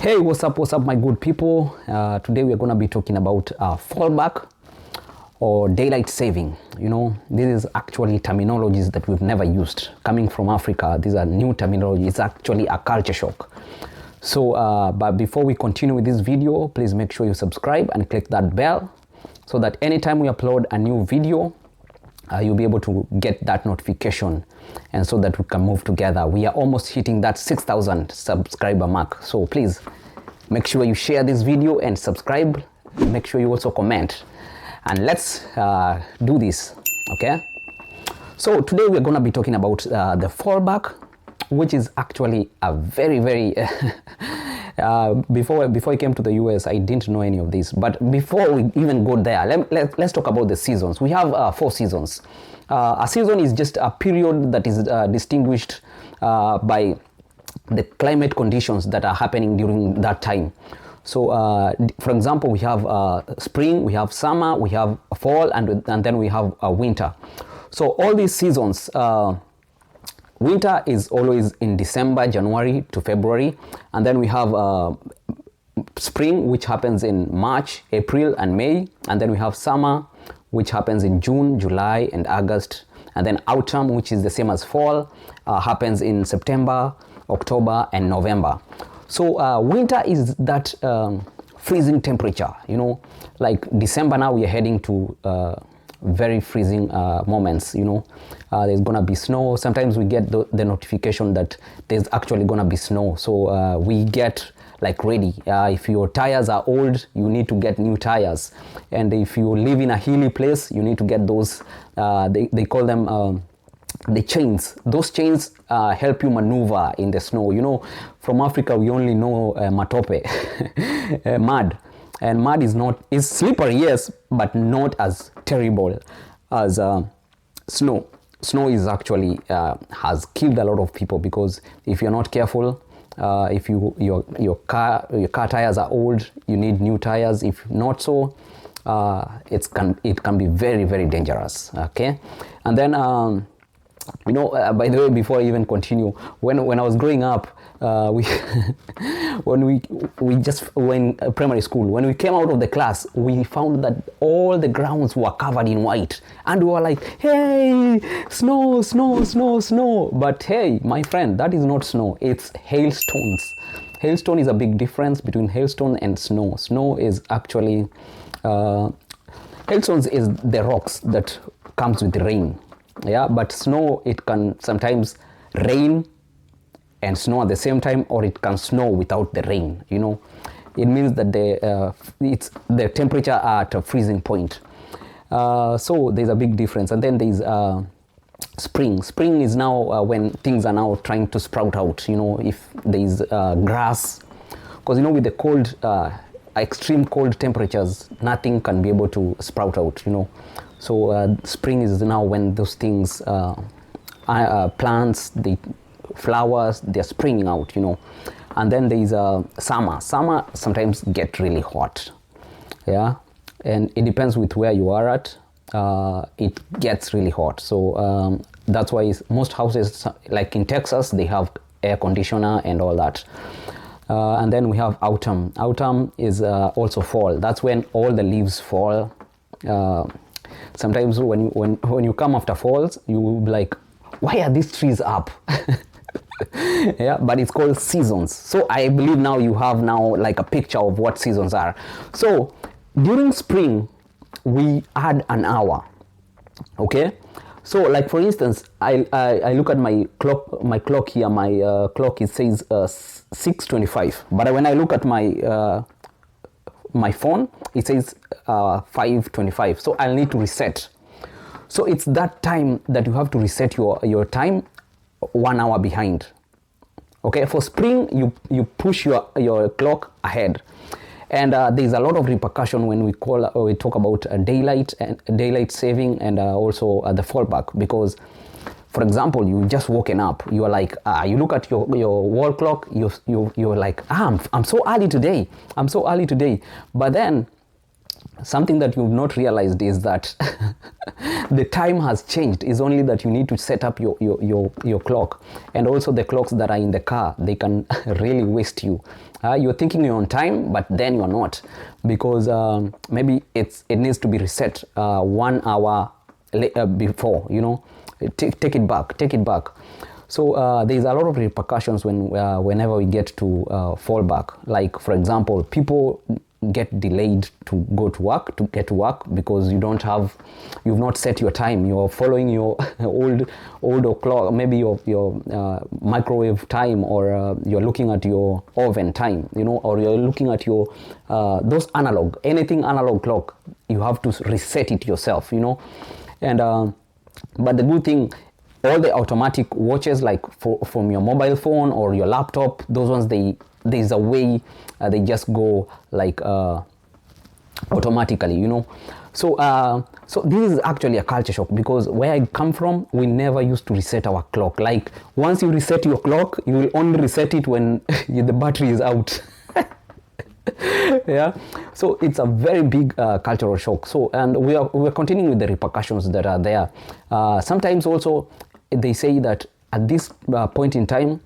Hey, what's up my good people? Today we're going to be talking about fallback or daylight saving. You know, this is actually terminologies that we've never used. Coming from Africa, these are new terminology. It's actually a culture shock. So, but before we continue with this video, please make sure you subscribe and click that bell so that anytime we upload a new video, you'll be able to get that notification, and so that we can move together. We are almost hitting that 6,000 subscriber mark. So please make sure you share this video and subscribe. Make sure you also comment, and let's do this. Okay, so today we're going to be talking about the fallback, which is actually a very before I came to the US, I didn't know any of this. But before we even go there, let's talk about the seasons. We have 4 seasons. A season is just a period that is distinguished by the climate conditions that are happening during that time. So, for example, we have spring, we have summer, we have fall, and then we have winter. So all these seasons, winter is always in December, January to February, and then we have spring, which happens in March, April, and May, and then we have summer, which happens in June, July, and August, and then autumn, which is the same as fall, happens in September, October, and November. So winter is that freezing temperature, you know, like December now we are heading to very freezing moments, you know. There's gonna be snow. Sometimes we get the notification that there's actually gonna be snow, so we get like ready. If your tires are old, you need to get new tires, and if you live in a hilly place, you need to get those they call them the chains. Those chains help you maneuver in the snow. You know, from Africa we only know matope, mud. And mud is slippery, yes, but not as terrible as snow. Snow is actually has killed a lot of people, because if you're not careful, if your car tires are old, you need new tires. If not so, it can be very dangerous. Okay, and then you know, by the way, before I even continue, when I was growing up, when primary school, when we came out of the class, we found that all the grounds were covered in white, and we were like, hey, snow. But hey, my friend, that is not snow, it's hailstones. Hailstone is a big difference between hailstone and snow. Snow is actually hailstones is the rocks that comes with rain. Yeah, but snow, it can sometimes rain and snow at the same time, or it can snow without the rain. You know, it means that it's the temperature at a freezing point. So there's a big difference. And then there's spring. Spring is now when things are now trying to sprout out. You know, if there's grass, because you know, with the cold, extreme cold temperatures, nothing can be able to sprout out. You know. So spring is now when those things, plants, the flowers, they're springing out, you know. And then there is summer. Summer sometimes get really hot, yeah, and it depends with where you are at. It gets really hot. So that's why most houses, like in Texas, they have air conditioner and all that. And then we have autumn. Autumn is also fall. That's when all the leaves fall. Sometimes when you come after falls, you will be like, why are these trees up? Yeah, but it's called seasons. So I believe now you have like a picture of what seasons are. So during spring, we add an hour. Okay, so like for instance, I look at my clock here. My clock, it says 6:25, but when I look at my phone, it says 5:25. So I'll need to reset. So it's that time that you have to reset your time 1 hour behind. Okay, for spring, you push your clock ahead, and there's a lot of repercussion when we talk about daylight saving, and also the fallback. Because, for example, you just woken up, you are like, you look at your wall clock, you're like, I'm so early today, but then something that you've not realized is that the time has changed. It's only that you need to set up your clock. And also the clocks that are in the car, they can really waste you. You're thinking you're on time, but then you're not, because maybe it needs to be reset 1 hour before, you know. Take it back. So there's a lot of repercussions whenever we get to fallback. Like, for example, people get delayed to get to work because you've not set your time. You're following your old clock, maybe your microwave time, or you're looking at your oven time, you know, or you're looking at your those anything analog clock. You have to reset it yourself, you know. And but the good thing, all the automatic watches, like from your mobile phone or your laptop, those ones, there's a way they just go like automatically, you know. So so this is actually a culture shock, because where I come from, we never used to reset our clock. Like, once you reset your clock, you will only reset it when the battery is out. Yeah, so it's a very big cultural shock. So, and we're continuing with the repercussions that are there. Sometimes also they say that at this point in time,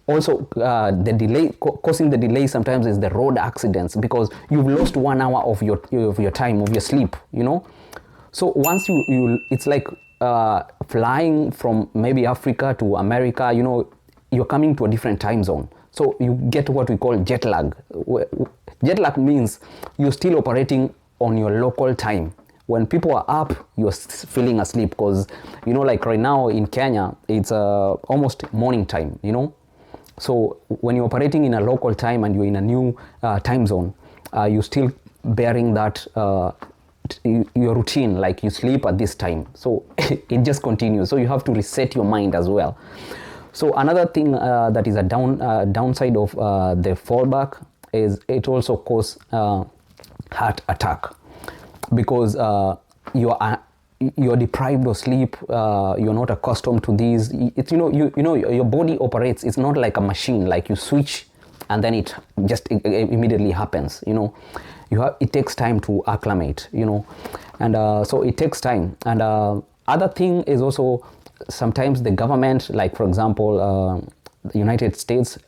also the delay, causing the delay sometimes is the road accidents, because you've lost 1 hour of your time, of your sleep, you know. So once it's like flying from maybe Africa to America, you know, you're coming to a different time zone. So you get what we call jet lag. Jet lag means you're still operating on your local time. When people are up, you're feeling asleep, because, you know, like right now in Kenya, it's almost morning time, you know. So when you're operating in a local time and you're in a new time zone, you're still bearing that your routine, like you sleep at this time. So it just continues. So you have to reset your mind as well. So another thing that is a downside of the fallback is it also causes heart attack, because you're deprived of sleep. You're not accustomed to these. It's, you know your body operates. It's not like a machine, like you switch and then it just immediately happens. You know, it takes time to acclimate. You know, and so it takes time. And other thing is also, sometimes the government, like for example, the United States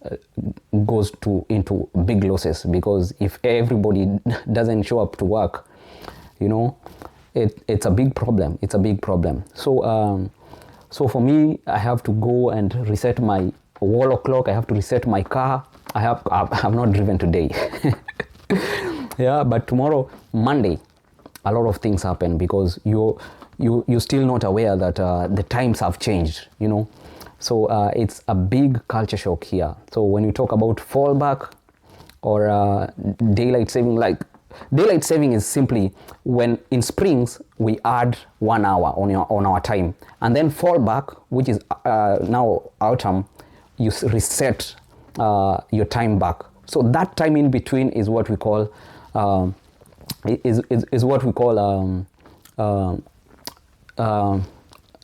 goes into big losses, because if everybody doesn't show up to work, you know, it's a big problem. It's a big problem. So so for me, I have to go and reset my wall clock. I have to reset my car. I have not driven today. Yeah, but tomorrow, Monday, a lot of things happen, because you're still not aware that the times have changed, you know. So it's a big culture shock here. So when you talk about fallback or daylight saving, like daylight saving is simply when in springs we add 1 hour on our time, and then fallback, which is now autumn, you reset your time back. So that time in between is what we call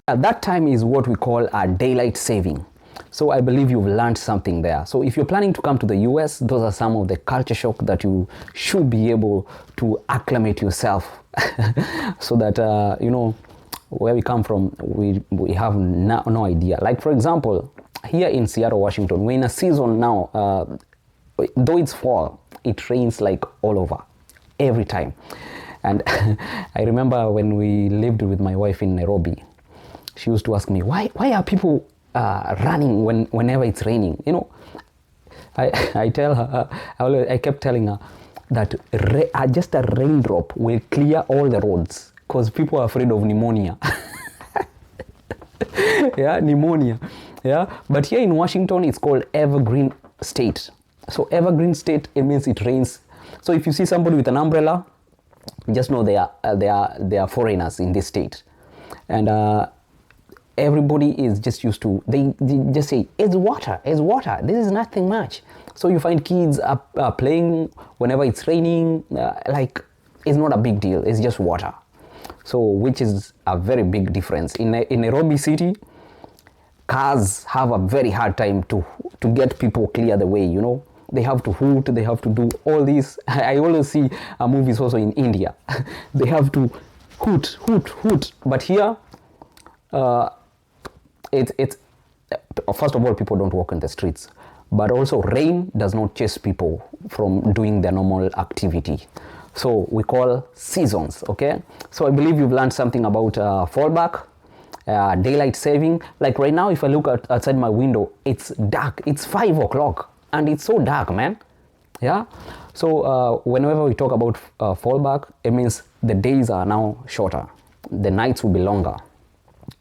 that time is what we call a daylight saving. So I believe you've learned something there. So if you're planning to come to the US, those are some of the culture shock that you should be able to acclimate yourself so that you know, where we come from, we have no idea. Like for example, here in Seattle, Washington, we're in a season now, though it's fall, it rains like all over, every time. And I remember when we lived with my wife in Nairobi, she used to ask me, why are people running whenever it's raining? You know, I tell her, I kept telling her that just a raindrop will clear all the roads, because people are afraid of pneumonia. Yeah, pneumonia. Yeah, but here in Washington, it's called evergreen state. So evergreen state, it means it rains. So if you see somebody with an umbrella, just know they are foreigners in this state. And everybody is just used to, they just say, it's water, this is nothing much. So you find kids are playing whenever it's raining, like it's not a big deal, it's just water. So which is a very big difference. In Nairobi city, cars have a very hard time to get people clear the way, you know. they have to hoot, they have to do all this. I always see movies also in India. They have to hoot, hoot, hoot. But here, it's first of all, people don't walk in the streets. But also, rain does not chase people from doing their normal activity. So we call seasons, okay? So I believe you've learned something about FallBack, daylight saving. Like right now, if I look outside my window, it's dark. It's 5 o'clock and it's so dark, man. Yeah. So whenever we talk about FallBack, it means the days are now shorter. The nights will be longer.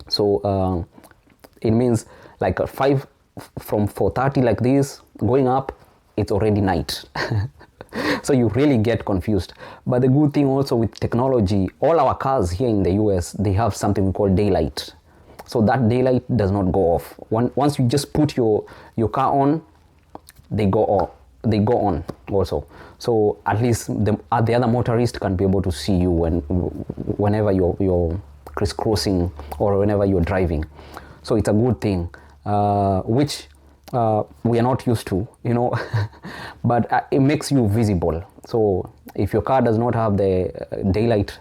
So it means like 5 from 4:30 like this going up, it's already night. So you really get confused. But the good thing also with technology, all our cars here in the US, they have something we call daylight. So that daylight does not go off. Once you just put your car on, they go off. They go on also. So at least the other motorist can be able to see you whenever you're crisscrossing or whenever you're driving. So it's a good thing, which we are not used to, you know, but it makes you visible. So if your car does not have the daylight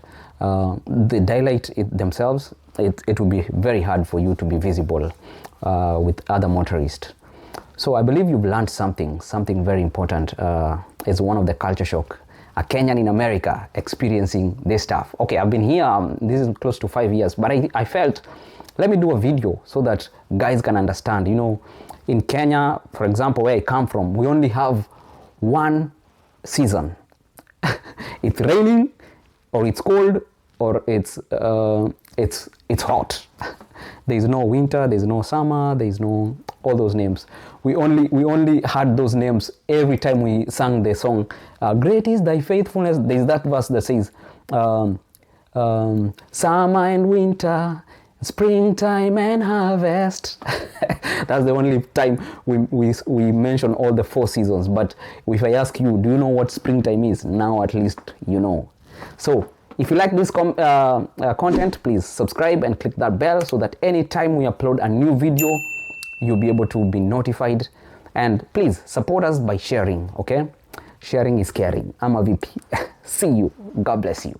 themselves, it will be very hard for you to be visible with other motorists. So I believe you've learned something very important. It's one of the culture shock. A Kenyan in America experiencing this stuff. Okay, I've been here, this is close to 5 years, but I felt, let me do a video so that guys can understand. You know, in Kenya, for example, where I come from, we only have one season. It's raining, or it's cold, or it's hot. There is no winter, there is no summer, there is no all those names. We only had those names every time we sang the song. Great is thy faithfulness. There is that verse that says, summer and winter, springtime and harvest. That's the only time we mention all the 4 seasons. But if I ask you, do you know what springtime is? Now at least you know. So if you like this content, please subscribe and click that bell so that anytime we upload a new video, you'll be able to be notified. And please support us by sharing, okay? Sharing is caring. I'm a VP. See you. God bless you.